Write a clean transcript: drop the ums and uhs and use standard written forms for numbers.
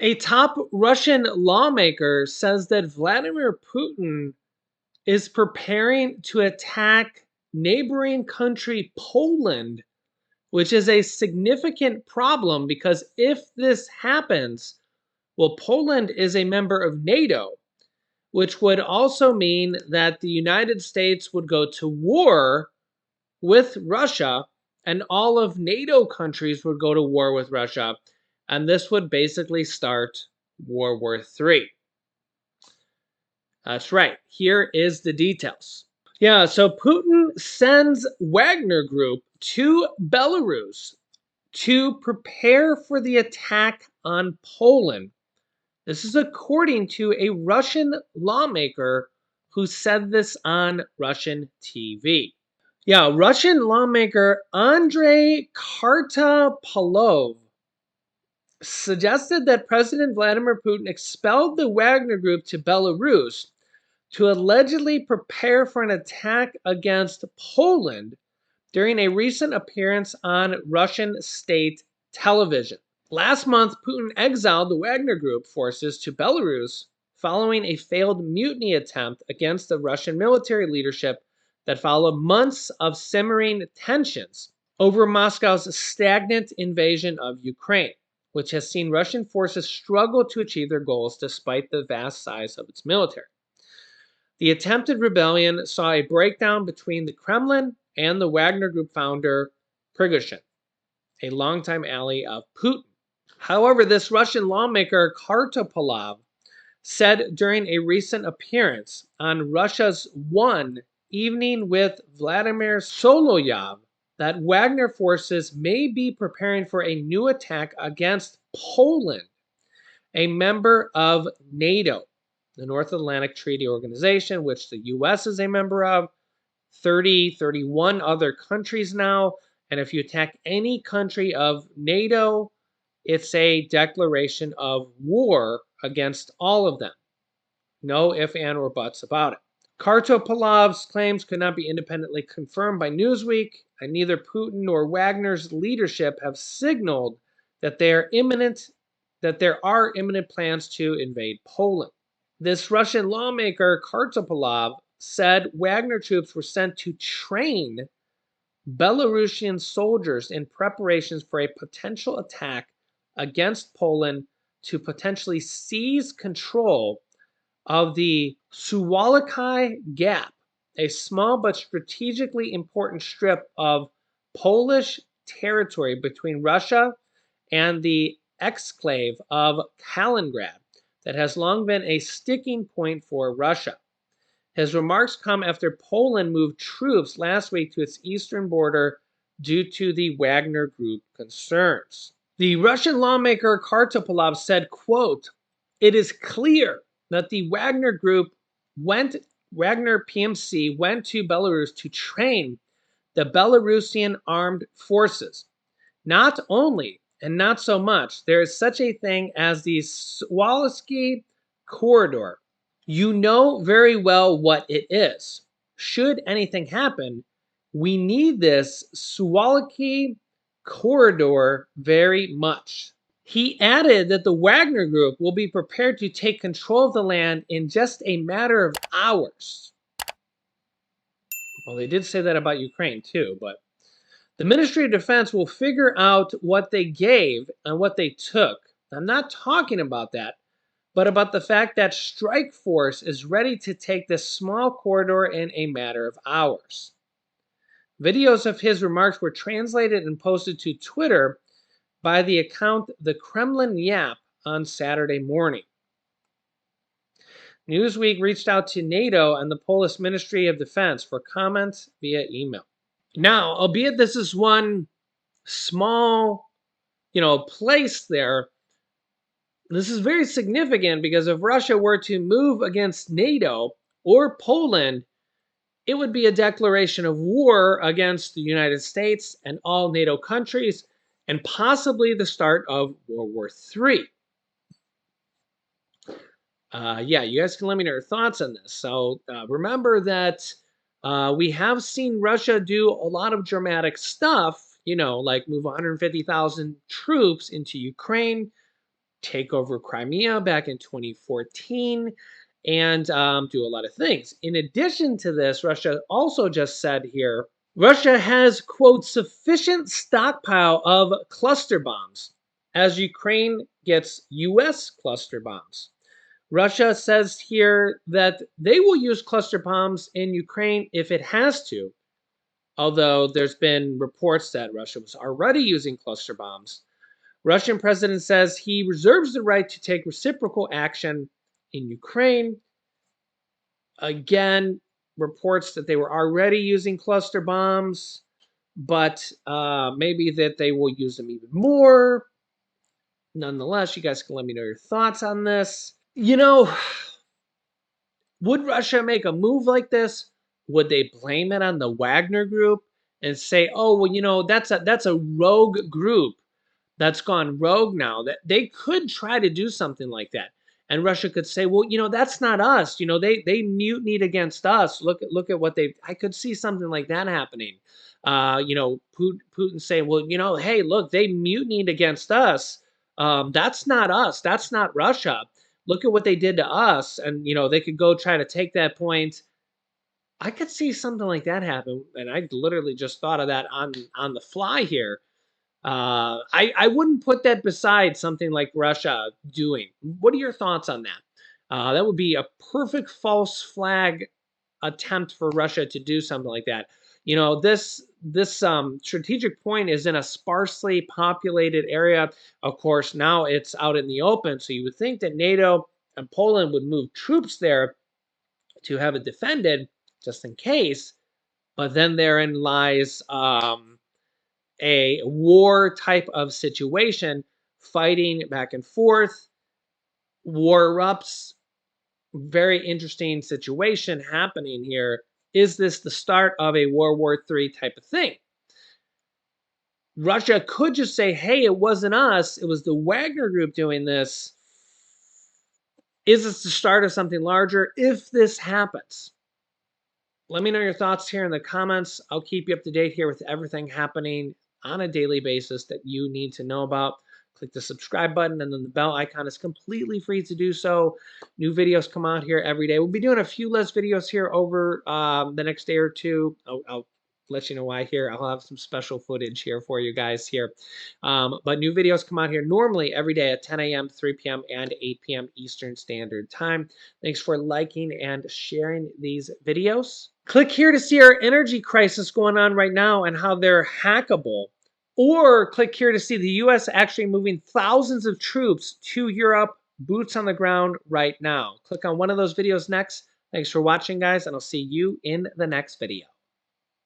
A top Russian lawmaker says that Vladimir Putin is preparing to attack neighboring country Poland, which is a significant problem because if this happens, well, Poland is a member of NATO, which would also mean that the United States would go to war with Russia, and all of NATO countries would go to war with Russia, and this would basically start World War III. That's right. Here is the details. Yeah, so Putin sends Wagner Group to Belarus to prepare for the attack on Poland. This is according to a Russian lawmaker who said this on Russian TV. Yeah, Russian lawmaker Andrei Kartapolov suggested that President Vladimir Putin expelled the Wagner Group to Belarus to allegedly prepare for an attack against Poland during a recent appearance on Russian state television. Last month, Putin exiled the Wagner Group forces to Belarus following a failed mutiny attempt against the Russian military leadership that followed months of simmering tensions over Moscow's stagnant invasion of Ukraine, which has seen Russian forces struggle to achieve their goals despite the vast size of its military. The attempted rebellion saw a breakdown between the Kremlin and the Wagner Group founder Prigozhin, a longtime ally of Putin. However, this Russian lawmaker Kartapolov said during a recent appearance on Russia's One Evening with Vladimir Solovyov that Wagner forces may be preparing for a new attack against Poland, a member of NATO, the North Atlantic Treaty Organization, which the US is a member of, 31 other countries now. And if you attack any country of NATO, it's a declaration of war against all of them. No ifs, and, or buts about it. Kartopolov's claims could not be independently confirmed by Newsweek, and neither Putin nor Wagner's leadership have signaled that there are imminent plans to invade Poland. This Russian lawmaker, Kartopolov, said Wagner troops were sent to train Belarusian soldiers in preparations for a potential attack against Poland to potentially seize control of the Suwalki Gap, a small but strategically important strip of Polish territory between Russia and the exclave of Kaliningrad that has long been a sticking point for Russia. His remarks come after Poland moved troops last week to its eastern border due to the Wagner Group concerns. The Russian lawmaker Kartopolov said, quote, "It is clear that the Wagner PMC went to Belarus to train the Belarusian armed forces. Not only and not so much, there is such a thing as the Suwalki Corridor. You know very well what it is. Should anything happen, we need this Suwalki Corridor very much." He added that the Wagner Group will be prepared to take control of the land in just a matter of hours. Well, they did say that about Ukraine too, but the Ministry of Defense will figure out what they gave and what they took. I'm not talking about that, but about the fact that Strike Force is ready to take this small corridor in a matter of hours. Videos of his remarks were translated and posted to Twitter by the account The Kremlin Yap on Saturday morning. Newsweek reached out to NATO and the Polish Ministry of Defense for comments via email. Now, albeit this is one small, place there, this is very significant because if Russia were to move against NATO or Poland, it would be a declaration of war against the United States and all NATO countries, and possibly the start of World War III. You guys can let me know your thoughts on this. So remember that we have seen Russia do a lot of dramatic stuff, like move 150,000 troops into Ukraine, take over Crimea back in 2014 and do a lot of things. In addition to this, Russia also just said here Russia has, quote, sufficient stockpile of cluster bombs as Ukraine gets US cluster bombs. Russia says here that they will use cluster bombs in Ukraine if it has to, although there's been reports that Russia was already using cluster bombs. Russian president says he reserves the right to take reciprocal action in Ukraine. Again, reports that they were already using cluster bombs, but maybe that they will use them even more. Nonetheless, you guys can let me know your thoughts on this. You know, would Russia make a move like this? Would they blame it on the Wagner group and say, "Oh, well, that's a rogue group that's gone rogue now"? That they could try to do something like that, and Russia could say, "Well, that's not us. They mutinied against us. Look at what they." I could see something like that happening. Putin saying, "Well, hey, look, they mutinied against us. That's not us. That's not Russia. Look at what they did to us," and they could go try to take that point. I could see something like that happen, and I literally just thought of that on the fly here. I wouldn't put that beside something like Russia doing. What are your thoughts on that? That would be a perfect false flag attempt for Russia to do something like that. This strategic point is in a sparsely populated area. Of course, now it's out in the open, so you would think that NATO and Poland would move troops there to have it defended just in case. But then therein lies a war type of situation, fighting back and forth. War erupts. Very interesting situation happening here. Is this the start of a World War III type of thing? Russia could just say, hey, it wasn't us. It was the Wagner group doing this. Is this the start of something larger if this happens? Let me know your thoughts here in the comments. I'll keep you up to date here with everything happening on a daily basis that you need to know about. Click the subscribe button, and then the bell icon is completely free to do so. New videos come out here every day. We'll be doing a few less videos here over the next day or two. I'll let you know why here. I'll have some special footage here for you guys here. But new videos come out here normally every day at 10 a.m., 3 p.m., and 8 p.m. Eastern Standard Time. Thanks for liking and sharing these videos. Click here to see our energy crisis going on right now and how they're hackable. Or click here to see the U.S. actually moving thousands of troops to Europe, boots on the ground right now. Click on one of those videos next. Thanks for watching, guys, and I'll see you in the next video.